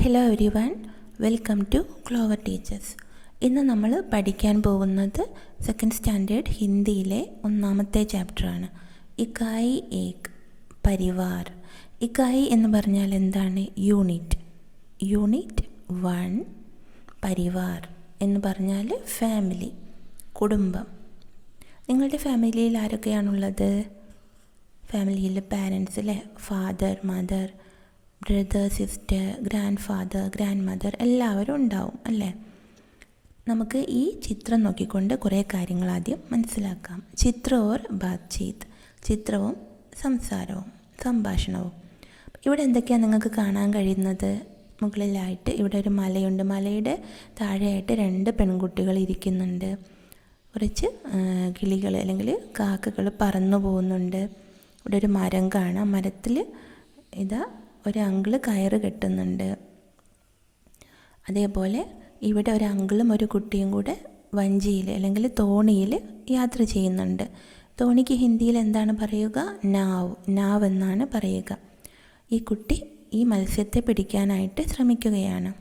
Hello everyone, welcome to Clover teachers. ഇന്ന് നമ്മൾ പഠിക്കാൻ പോകുന്നത് സെക്കൻഡ് സ്റ്റാൻഡേർഡ് ഹിന്ദിയിലെ ഒന്നാമത്തെ ചാപ്റ്ററാണ്. ഇക്കായി ഏക്, പരിവാർ. ഇക്കായി എന്ന് പറഞ്ഞാൽ എന്താണ്? യൂണിറ്റ്. യൂണിറ്റ് 1. പരിവാർ എന്ന് പറഞ്ഞാൽ ഫാമിലി, കുടുംബം. നിങ്ങളുടെ ഫാമിലിയിൽ ആരൊക്കെയാണുള്ളത്? ഫാമിലിയിൽ പാരൻസ് അല്ലേ, father, mother, brother, sister, grand father, grand mother എല്ലാവരും ഉണ്ടാവും അല്ലേ? നമുക്ക് ഈ ചിത്രം നോക്കിക്കൊണ്ട് കുറേ കാര്യങ്ങൾ ആദ്യം മനസ്സിലാക്കാം. ചിത്ര ഓർ ബാത്ചീത്ത്, ചിത്രവും സംസാരവും, സംഭാഷണവും. ഇവിടെ എന്തൊക്കെയാണ് നിങ്ങൾക്ക് കാണാൻ കഴിയുന്നത്? മുകളിലായിട്ട് ഇവിടെ ഒരു മലയുണ്ട്. മലയുടെ താഴെയായിട്ട് 2 പെൺകുട്ടികൾ ഇരിക്കുന്നുണ്ട്. കുറച്ച് കിളികൾ അല്ലെങ്കിൽ കാക്കകൾ പറന്നു പോകുന്നുണ്ട്. ഇവിടെ ഒരു മരം കാണാം. മരത്തിൽ ഇതാ ഒരു അങ്കിള് കയറ് കെട്ടുന്നുണ്ട്. അതേപോലെ ഇവിടെ ഒരു അങ്കിളും ഒരു കുട്ടിയും കൂടെ വഞ്ചിയിൽ അല്ലെങ്കിൽ തോണിയിൽ യാത്ര ചെയ്യുന്നുണ്ട്. തോണിക്ക് ഹിന്ദിയിൽ എന്താണ് പറയുക? നാവ്. നാവ് എന്നാണ് പറയുക. ഈ കുട്ടി ഈ മത്സ്യത്തെ പിടിക്കാനായിട്ട് ശ്രമിക്കുകയാണ്.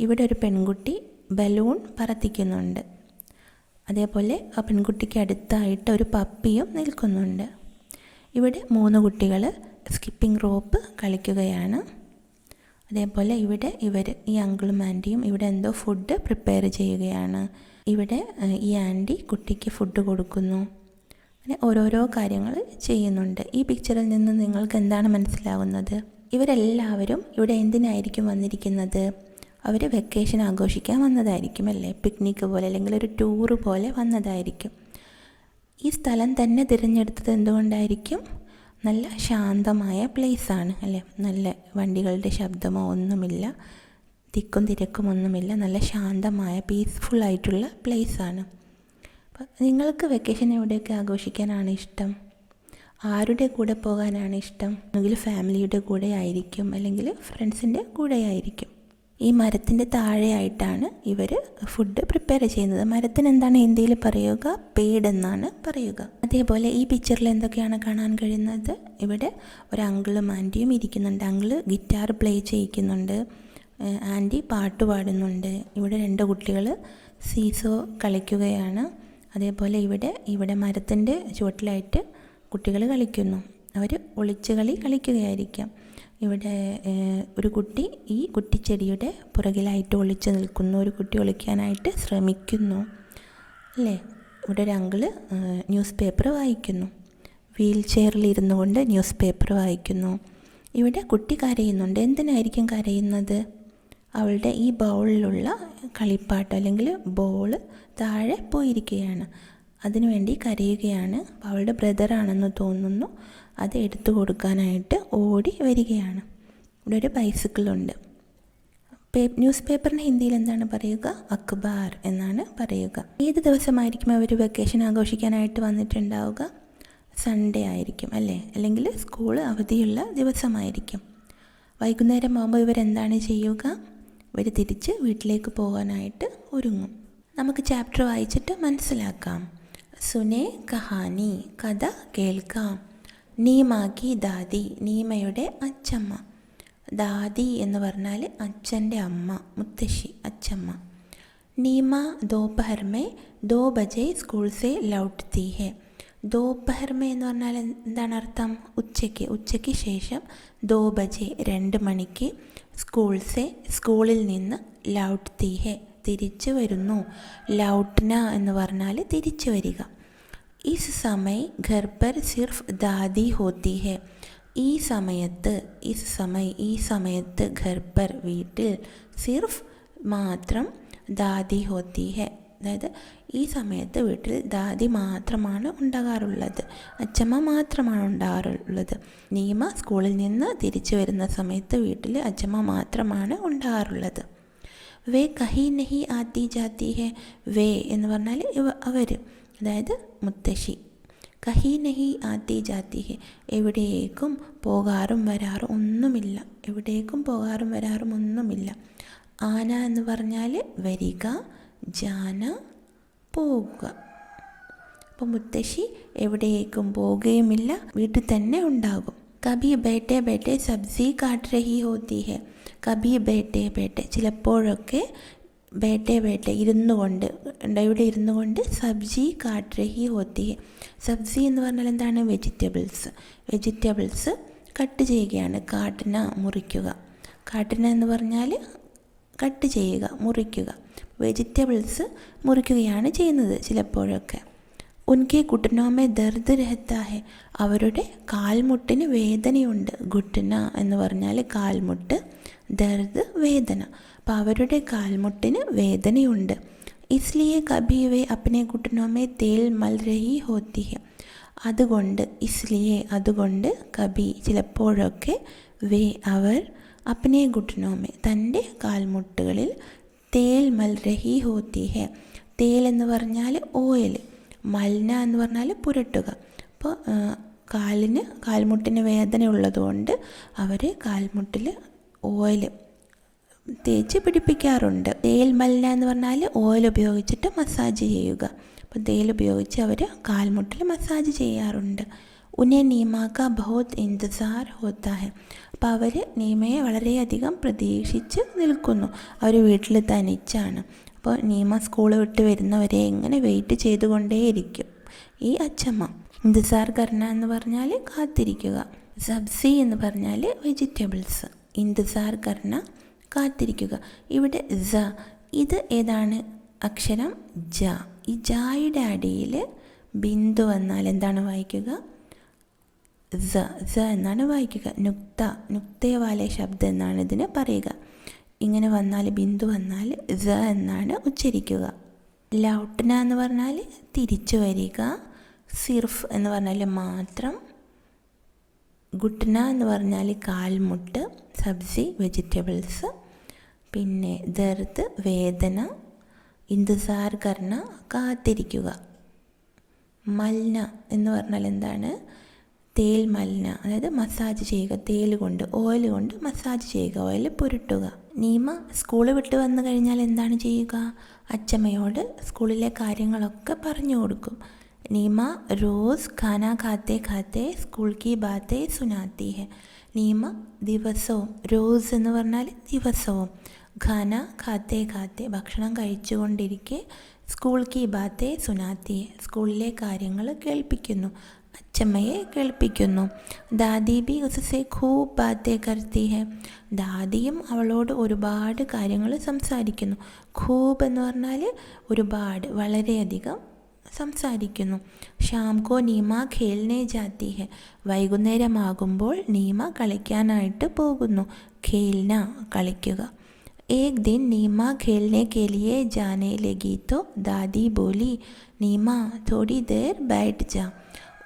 ഇവിടെ ഒരു പെൺകുട്ടി ബലൂൺ പറത്തിക്കുന്നുണ്ട്. അതേപോലെ ആ പെൺകുട്ടിക്ക് അടുത്തായിട്ട് ഒരു പപ്പിയും നിൽക്കുന്നുണ്ട്. ഇവിടെ 3 കുട്ടികൾ സ്കിപ്പിംഗ് റോപ്പ് കളിക്കുകയാണ്. അതേപോലെ ഇവിടെ ഈ അങ്കിളും ആൻറ്റിയും ഇവിടെ എന്തോ ഫുഡ് പ്രിപ്പയർ ചെയ്യുകയാണ്. ഇവിടെ ഈ ആൻറ്റി കുട്ടിക്ക് ഫുഡ് കൊടുക്കുന്നു. അങ്ങനെ ഓരോരോ കാര്യങ്ങൾ ചെയ്യുന്നുണ്ട്. ഈ പിക്ചറിൽ നിന്ന് നിങ്ങൾക്ക് എന്താണ് മനസ്സിലാവുന്നത്? ഇവരെല്ലാവരും ഇവിടെ എന്തിനായിരിക്കും വന്നിരിക്കുന്നത്? അവർ വെക്കേഷൻ ആഘോഷിക്കാൻ വന്നതായിരിക്കും അല്ലേ? പിക്നിക്ക് പോലെ അല്ലെങ്കിൽ ഒരു ടൂറ് പോലെ വന്നതായിരിക്കും. ഈ സ്ഥലം തന്നെ തിരഞ്ഞെടുത്തത് എന്തുകൊണ്ടായിരിക്കും? നല്ല ശാന്തമായ പ്ലേസാണ് അല്ലേ? നല്ല വണ്ടികളുടെ ശബ്ദമോ ഒന്നുമില്ല, തിക്കും തിരക്കും ഒന്നുമില്ല. നല്ല ശാന്തമായ പീസ്ഫുള്ളായിട്ടുള്ള പ്ലേസാണ്. അപ്പം നിങ്ങൾക്ക് വെക്കേഷൻ എവിടെയൊക്കെ ആഘോഷിക്കാനാണ് ഇഷ്ടം? ആരുടെ കൂടെ പോകാനാണ് ഇഷ്ടം? ഒന്നുകിൽ ഫാമിലിയുടെ കൂടെ ആയിരിക്കും, അല്ലെങ്കിൽ ഫ്രണ്ട്സിൻ്റെ കൂടെ ആയിരിക്കും. ഈ മരത്തിൻ്റെ താഴെയായിട്ടാണ് ഇവർ ഫുഡ് പ്രിപ്പയർ ചെയ്യുന്നത്. മരത്തിന് എന്താണ് ഹിന്ദിയിൽ പറയുക? പേഡ് എന്നാണ് പറയുക. അതേപോലെ ഈ പിക്ചറിൽ എന്തൊക്കെയാണ് കാണാൻ കഴിയുന്നത്? ഇവിടെ ഒരു അങ്കിളും ആൻറ്റിയും ഇരിക്കുന്നുണ്ട്. അങ്കിള് ഗിറ്റാർ പ്ലേ ചെയ്യിക്കുന്നുണ്ട്, ആൻറ്റി പാട്ട് പാടുന്നുണ്ട്. ഇവിടെ 2 കുട്ടികൾ സീസോ കളിക്കുകയാണ്. അതേപോലെ ഇവിടെ മരത്തിൻ്റെ ചുവട്ടിലായിട്ട് കുട്ടികൾ കളിക്കുന്നു. അവർ ഒളിച്ച് കളി കളിക്കുകയായിരിക്കാം. ഇവിടെ ഒരു കുട്ടി ഈ കുറ്റിച്ചെടിയുടെ പുറകിലായിട്ട് ഒളിച്ച് നിൽക്കുന്നു. ഒരു കുട്ടി ഒളിക്കാനായിട്ട് ശ്രമിക്കുന്നു അല്ലേ? ഇവിടെ ഒരു അങ്കിള് ന്യൂസ് പേപ്പർ വായിക്കുന്നു. വീൽ ചെയറിൽ ഇരുന്നു കൊണ്ട് ന്യൂസ് പേപ്പർ വായിക്കുന്നു. ഇവിടെ കുട്ടി കരയുന്നുണ്ട്. എന്തിനായിരിക്കും കരയുന്നത്? അവളുടെ ഈ ബൗളിലുള്ള കളിപ്പാട്ടം അല്ലെങ്കിൽ ബോള് താഴെ പോയിരിക്കുകയാണ്. അതിനുവേണ്ടി കരയുകയാണ്. അവളുടെ ബ്രദറാണെന്ന് തോന്നുന്നു. അത് എടുത്തു കൊടുക്കാനായിട്ട് ഓടി വരികയാണ്. ഇവിടെ ഒരു ബൈസിക്കിളുണ്ട്. ന്യൂസ് പേപ്പറിന് ഹിന്ദിയിൽ എന്താണ് പറയുക? അഖ്ബാർ എന്നാണ് പറയുക. ഏത് ദിവസമായിരിക്കും അവർ വെക്കേഷൻ ആഘോഷിക്കാനായിട്ട് വന്നിട്ടുണ്ടാവുക? സൺഡേ ആയിരിക്കും അല്ലേ? അല്ലെങ്കിൽ സ്കൂൾ അവധിയുള്ള ദിവസമായിരിക്കും. വൈകുന്നേരം ആകുമ്പോൾ ഇവരെന്താണ് ചെയ്യുക? ഇവർ തിരിച്ച് വീട്ടിലേക്ക് പോകാനായിട്ട് ഒരുങ്ങും. നമുക്ക് ചാപ്റ്റർ വായിച്ചിട്ട് മനസ്സിലാക്കാം. സുനെ കഹാനി, കഥ കേൾക്കാം. നീമാക്കി ദാദി, നീമയുടെ അച്ചമ്മ. ദാദി എന്ന് പറഞ്ഞാൽ അച്ഛൻ്റെ അമ്മ, മുത്തശ്ശി, അച്ചമ്മ. നീമ ദോപഹർ മേ 2 ബജെ സ്കൂൾ സെ ലൗട്ട്തി ഹെ. ദോപഹർ മേ എന്ന് പറഞ്ഞാൽ എന്താണ് അർത്ഥം? ഉച്ചയ്ക്ക് ശേഷം 2 ബജെ 2 മണിക്ക് സ്കൂളിൽ നിന്ന് ലൗട്ട്തി ഹെ തിരിച്ചു വരുന്നു. ലൗട്ട്ന എന്ന് പറഞ്ഞാൽ തിരിച്ചു വരിക. ഇസ് സമയ് ഘർ പർ സിർഫ് ദാദി ഹോത്തി ഹെ. ഈ സമയത്ത് ഘർ പർ വീട്ടിൽ, സിർഫ് മാത്രം, ദാദി ഹോത്തി ഹെ അതായത് ഈ സമയത്ത് വീട്ടിൽ ദാദി മാത്രമാണ് ഉണ്ടാകാറുള്ളത്, അച്ചമ്മ മാത്രമാണ് ഉണ്ടാകാറുള്ളത്. നീമ സ്കൂളിൽ നിന്ന് തിരിച്ചു വരുന്ന സമയത്ത് വീട്ടിൽ അച്ചമ്മ മാത്രമാണ് ഉണ്ടാകാറുള്ളത്. വേ കഹി നഹി ആത്തി ജാത്തി ഹെ. വേ എന്ന് പറഞ്ഞാൽ അവർ, അതായത് മുത്തശ്ശി. കഹി നഹി ആത്തി ജാത്തി ഹെ, എവിടേക്കും പോകാറും വരാറും ഒന്നുമില്ല. എവിടേക്കും പോകാറും വരാറും ഒന്നുമില്ല. ആന എന്ന് പറഞ്ഞാൽ വരിക, ജാന പോകുക. അപ്പോൾ മുത്തശ്ശി എവിടേക്കും പോവുകയുമില്ല, വീട്ടിൽ തന്നെ ഉണ്ടാകും. കബി ബേട്ടെ ബേട്ടെ സബ്സി കാട്ട് രഹി ഹോത്തി ഹെ. കബി ബേട്ടെ ബേട്ടെ ചിലപ്പോഴൊക്കെ, ബേട്ടെ ബേട്ടെ ഇരുന്നു കൊണ്ട്, ഇവിടെ ഇരുന്നു കൊണ്ട് സബ്ജി കാട്ട് രഹി ഹോത്തി ഹെ. സബ്സി എന്ന് പറഞ്ഞാൽ എന്താണ്? വെജിറ്റബിൾസ്. വെജിറ്റബിൾസ് കട്ട് ചെയ്യുകയാണ്. കാട്ടിന മുറിക്കുക. കാട്ടിന എന്ന് പറഞ്ഞാൽ കട്ട് ചെയ്യുക, മുറിക്കുക. വെജിറ്റബിൾസ് മുറിക്കുകയാണ് ചെയ്യുന്നത് ചിലപ്പോഴൊക്കെ. ഉൻകെ ഘുട്ടനോമേ ദർദ് രഹത്താ ഹെ. അവരുടെ കാൽമുട്ടിന് വേദനയുണ്ട്. ഘുട്ടന എന്ന് പറഞ്ഞാൽ കാൽമുട്ട്, ദർദ് വേദന. അപ്പോൾ അവരുടെ കാൽമുട്ടിന് വേദനയുണ്ട്. ഇസ്ലിയെ കഭി വേ അപ്നെ ഘുട്ടനോമേ തേൽ മൽ രഹി ഹോത്തി ഹെ. അതുകൊണ്ട്, ഇസ്ലിയെ അതുകൊണ്ട്, കഭി ചിലപ്പോഴൊക്കെ, വേ അവർ, അപ്നെ ഘുട്ടനോമേ തൻ്റെ കാൽമുട്ടുകളിൽ, തേൽ മൽ രഹി ഹോത്തി ഹെ. തേൽ എന്ന് പറഞ്ഞാൽ ഓയിൽ, മൽന എന്ന് പറഞ്ഞാൽ പുരട്ടുക. അപ്പോൾ കാൽമുട്ടിന് വേദന ഉള്ളതുകൊണ്ട് അവർ കാൽമുട്ടിൽ ഓയിൽ തേച്ച് പിടിപ്പിക്കാറുണ്ട്. തേൽ മൽന എന്ന് പറഞ്ഞാൽ ഓയിൽ ഉപയോഗിച്ചിട്ട് മസാജ് ചെയ്യുക. അപ്പോൾ തേൽ ഉപയോഗിച്ച് അവർ കാൽമുട്ടിൽ മസാജ് ചെയ്യാറുണ്ട്. ഉന്നെ നീമാക്ക ബഹുത് ഇന്തസാർ ഹോത്താ ഹെ. അപ്പോൾ അവർ നീമയെ വളരെയധികം പ്രതീക്ഷിച്ച് നിൽക്കുന്നു. അവർ വീട്ടിൽ തനിച്ചാണ്. അപ്പോൾ നീമ സ്കൂൾ വിട്ട് വരുന്നവരെ ഇങ്ങനെ വെയിറ്റ് ചെയ്തുകൊണ്ടേയിരിക്കും ഈ അച്ഛമ്മ. ഇന്തസാർ കർണ എന്ന് പറഞ്ഞാൽ കാത്തിരിക്കുക. സബ്സി എന്ന് പറഞ്ഞാൽ വെജിറ്റബിൾസ്. ഇന്തസാർ കർണ കാത്തിരിക്കുക. ഇവിടെ ജ, ഇത് ഏതാണ് അക്ഷരം? ജ. ഈ ജായുടെ അടിയിൽ ബിന്ദു വന്നാൽ എന്താണ് വായിക്കുക? സ. സ എന്നാണ് വായിക്കുക. നുക്ത, നുക്തേ വാലെ ശബ്ദം എന്നാണ് ഇതിന് പറയുക. ഇങ്ങനെ വന്നാൽ, ബിന്ദു വന്നാൽ സ എന്നാണ് ഉച്ചരിക്കുക. ലൗട്ട്ന എന്ന് പറഞ്ഞാൽ തിരിച്ചു വരിക. സിർഫ് എന്ന് പറഞ്ഞാൽ മാത്രം. ഗുട്ട്ന എന്ന് പറഞ്ഞാൽ കാൽമുട്ട്. സബ്സി വെജിറ്റബിൾസ്. പിന്നെ ദർദ് വേദന. ഇന്തുസാർ കർണ കാത്തിരിക്കുക. മൽന എന്ന് പറഞ്ഞാൽ എന്താണ്? തേൽ മൽന, അതായത് മസാജ് ചെയ്യുക. തേൽ കൊണ്ട്, ഓയിൽ കൊണ്ട് മസാജ് ചെയ്യുക, ഓയിൽ പുരട്ടുക. നീമ സ്കൂൾ വിട്ട് വന്നു കഴിഞ്ഞാൽ എന്താണ് ചെയ്യുക? അച്ചമ്മയോട് സ്കൂളിലെ കാര്യങ്ങളൊക്കെ പറഞ്ഞു കൊടുക്കും. നീമ റോസ് ഖാന ഖാത്തെ ഖാത്തെ സ്കൂൾ കി ബാത്തേ സുനാത്തി ഹെ. നീമ ദിവസവും, റോസ് എന്ന് പറഞ്ഞാൽ ദിവസവും, ഖാന ഖാത്തെ ഖാത്തെ ഭക്ഷണം കഴിച്ചുകൊണ്ടിരിക്കെ, സ്കൂൾ കി ബാത്തേ സുനാത്തി ഹെ സ്കൂളിലെ കാര്യങ്ങൾ കേൾപ്പിക്കുന്നു, അച്ചമ്മയെ കേൾപ്പിക്കുന്നു. ദാദി ബി ഉസസെ ഖൂബ് ബാത്തേ കർത്തി ഹെ. ദാദിയും അവളോട് ഒരുപാട് കാര്യങ്ങൾ സംസാരിക്കുന്നു. ഖൂബ് എന്ന് പറഞ്ഞാൽ ഒരുപാട്, വളരെയധികം സംസാരിക്കുന്നു. ഷാം കോ നീമ ഖേൽനെ ജാത്തി ഹെ. വൈകുന്നേരമാകുമ്പോൾ നീമ കളിക്കാനായിട്ട് പോകുന്നു. ഖേൽന കളിക്കുക. एक दिन नीमा खेलने के लिए जाने लगी तो दादी बोली नीमा थोड़ी देर बैठ जा.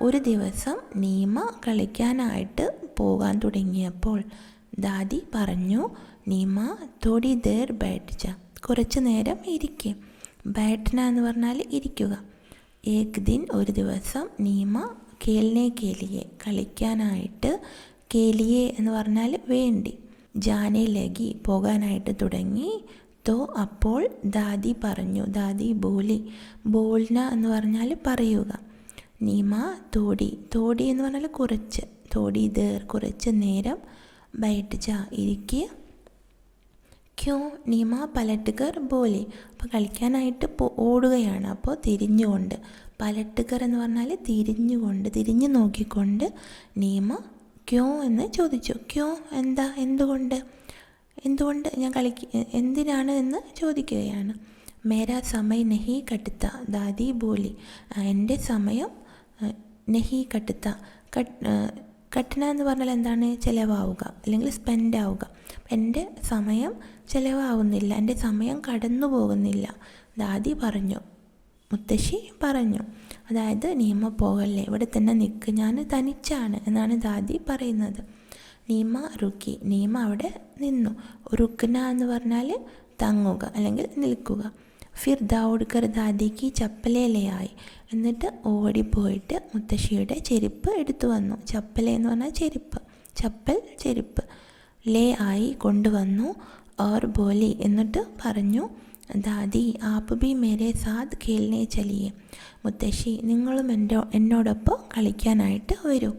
ഒരു ദിവസം നീമ കളിക്കാനായിട്ട് പോകാൻ തുടങ്ങിയപ്പോൾ ദാദി പറഞ്ഞു, നീമ തോടി ദേർ ബൈഠ് ജാ, കുറച്ച് നേരം ഇരിക്കും. ബൈഠ്ന എന്ന് പറഞ്ഞാൽ ഇരിക്കുക. ഏക് ദിൻ ഒരു ദിവസം, നീമ ഖേൽനെ കേലിയെ കളിക്കാനായിട്ട്, കേലിയെ എന്ന് പറഞ്ഞാൽ വേണ്ടി, ജാനെ ലഗി പോകാനായിട്ട് തുടങ്ങി. തോ അപ്പോൾ ദാദി പറഞ്ഞു, ദാദി ബോലി, ബോൽന എന്ന് പറഞ്ഞാൽ പറയുക. നീമ തോടി, തോടി എന്ന് പറഞ്ഞാൽ കുറച്ച്, തോടി ദേർ കുറച്ച് നേരം, ബൈഠ് ജാ ഇരിക്കുക. ക്യോ നീമ പലട്ടുകർ ബോലി, അപ്പോൾ കളിക്കാനായിട്ട് ഓടുകയാണ്, അപ്പോൾ തിരിഞ്ഞുകൊണ്ട്. പലട്ടുകർ എന്ന് പറഞ്ഞാൽ തിരിഞ്ഞുകൊണ്ട്, തിരിഞ്ഞു നോക്കിക്കൊണ്ട് നീമ ക്യോ എന്ന് ചോദിച്ചു. ക്യോ എന്താ, എന്തുകൊണ്ട്, എന്തുകൊണ്ട് ഞാൻ എന്തിനാണ് എന്ന് ചോദിക്കുകയാണ്. മേരാ സമയ നഹി കട്ടുത്ത ദാദി ബോലി, എൻ്റെ സമയം നഹി കട്ടുത്ത, കട്ടണ എന്ന് പറഞ്ഞാൽ എന്താണ്? ചിലവാവുക അല്ലെങ്കിൽ സ്പെൻഡ് ആവുക. എൻ്റെ സമയം ചിലവാവുന്നില്ല, എൻ്റെ സമയം കടന്നു പോകുന്നില്ല, ദാദി പറഞ്ഞു, മുത്തശ്ശി പറഞ്ഞു. അതായത് നീമ പോകല്ലേ, ഇവിടെ തന്നെ നിൽക്ക്, ഞാൻ തനിച്ചാണ് എന്നാണ് ദാദി പറയുന്നത്. നീമ റുക്കി, നീമ അവിടെ നിന്നു. റുക്കന എന്ന് പറഞ്ഞാൽ തങ്ങുക അല്ലെങ്കിൽ നിൽക്കുക. ഫിർ ദൗഡ്കർ ദാദിക്ക് ചപ്പലേലയായി, എന്നിട്ട് ഓടിപ്പോയിട്ട് മുത്തശ്ശിയുടെ ചെരുപ്പ് എടുത്തു വന്നു. ചപ്പല എന്ന് പറഞ്ഞാൽ ചെരുപ്പ്, ചപ്പൽ ചെരുപ്പ്. ലേ ആയി കൊണ്ടുവന്നു. ഓർ ബോലി എന്നിട്ട് പറഞ്ഞു, ദാദി ആപ്പ് ബി മേരെ സാത്ത് ഖേൽനെ ചലിയെ, മുത്തശ്ശി നിങ്ങളും എന്നോടൊപ്പം കളിക്കാനായിട്ട് വരൂ.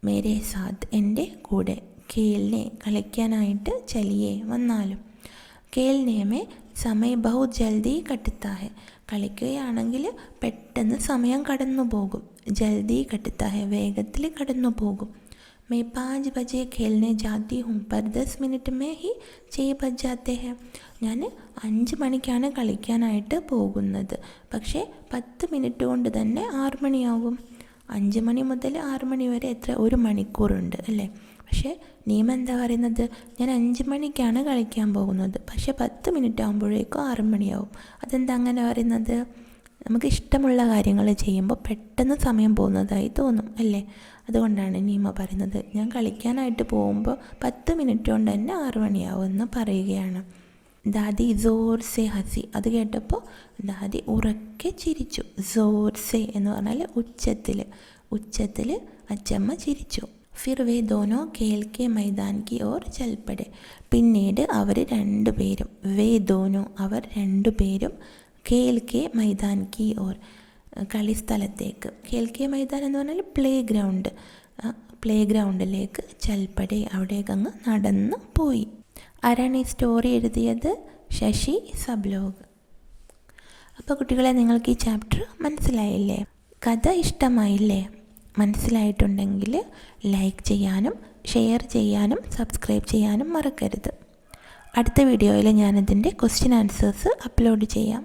മേരെ സാത്ത് എൻ്റെ കൂടെ, ഖേൽനെ കളിക്കാനായിട്ട്, ചലിയെ വന്നാലും. ഖേൽനെ മേ സമയം ബഹുത് ജൽദി കട്ടുത്താ ഹെ, കളിക്കുകയാണെങ്കിൽ പെട്ടെന്ന് സമയം കടന്നു പോകും. ജൽദി കട്ടുത്താ ഹെ, വേഗത്തിൽ കടന്നു പോകും. मैं 5 बजे खेलने जाती हूँ पर 10 मिनट में ही 6 बज जाते हैं. ഞാൻ 5 മണിക്കാണ് കളിക്കാനായിട്ട് പോകുന്നത്, പക്ഷേ 10 മിനിറ്റ് കൊണ്ട് തന്നെ 6 മണിയാവും. 5 മണി മുതൽ 6 മണി വരെ എത്ര, 1 മണിക്കൂറുണ്ട് അല്ലേ? പക്ഷേ നിയമം എന്താ പറയുന്നത്? ഞാൻ 5 മണിക്കാണ് കളിക്കാൻ പോകുന്നത്, പക്ഷേ 10 മിനിറ്റ് ആകുമ്പോഴേക്കും 6 മണിയാവും. അതെന്താ അങ്ങനെ പറയുന്നത്? നമുക്ക് ഇഷ്ടമുള്ള കാര്യങ്ങൾ ചെയ്യുമ്പോൾ പെട്ടെന്ന് സമയം പോകുന്നതായി തോന്നും അല്ലേ? അതുകൊണ്ടാണ് നീമ പറയുന്നത് ഞാൻ കളിക്കാനായിട്ട് പോകുമ്പോൾ 10 മിനിറ്റ് കൊണ്ട് തന്നെ 6 മണിയാവുമെന്ന് പറയുകയാണ്. ദാദി ജോർ സെ ഹസി, അത് കേട്ടപ്പോൾ ദാദി ഉറക്കെ ചിരിച്ചു. ജോർ സെ എന്ന് പറഞ്ഞാൽ ഉച്ചത്തിൽ അച്ചമ്മ ചിരിച്ചു. ഫിർ വേ ദോനോ ഖേൽ കെ മൈദാൻ കി ഓർ ചൽപ്പടെ, പിന്നീട് അവർ രണ്ടുപേരും, വേ ദോനോ അവർ രണ്ടുപേരും, ഖേൽ കെ മൈദാൻ കി ഓർ കളിസ്ഥലത്തേക്ക്, ഖേൽ കെ മൈദാൻ എന്ന് പറഞ്ഞാൽ പ്ലേ ഗ്രൗണ്ടിലേക്ക്, ചൽപ്പടെ അവിടേക്ക് അങ്ങ് നടന്നു പോയി. ആരാണ് ഈ സ്റ്റോറി എഴുതിയത്? ശശി സബ്ലോഗ്. അപ്പോൾ കുട്ടികളെ, നിങ്ങൾക്ക് ഈ ചാപ്റ്റർ മനസ്സിലായില്ലേ? കഥ ഇഷ്ടമായില്ലേ? മനസ്സിലായിട്ടുണ്ടെങ്കിൽ ലൈക്ക് ചെയ്യാനും ഷെയർ ചെയ്യാനും സബ്സ്ക്രൈബ് ചെയ്യാനും മറക്കരുത്. അടുത്ത വീഡിയോയിൽ ഞാനിതിൻ്റെ ക്വസ്റ്റ്യൻ ആൻസേഴ്സ് അപ്ലോഡ് ചെയ്യാം.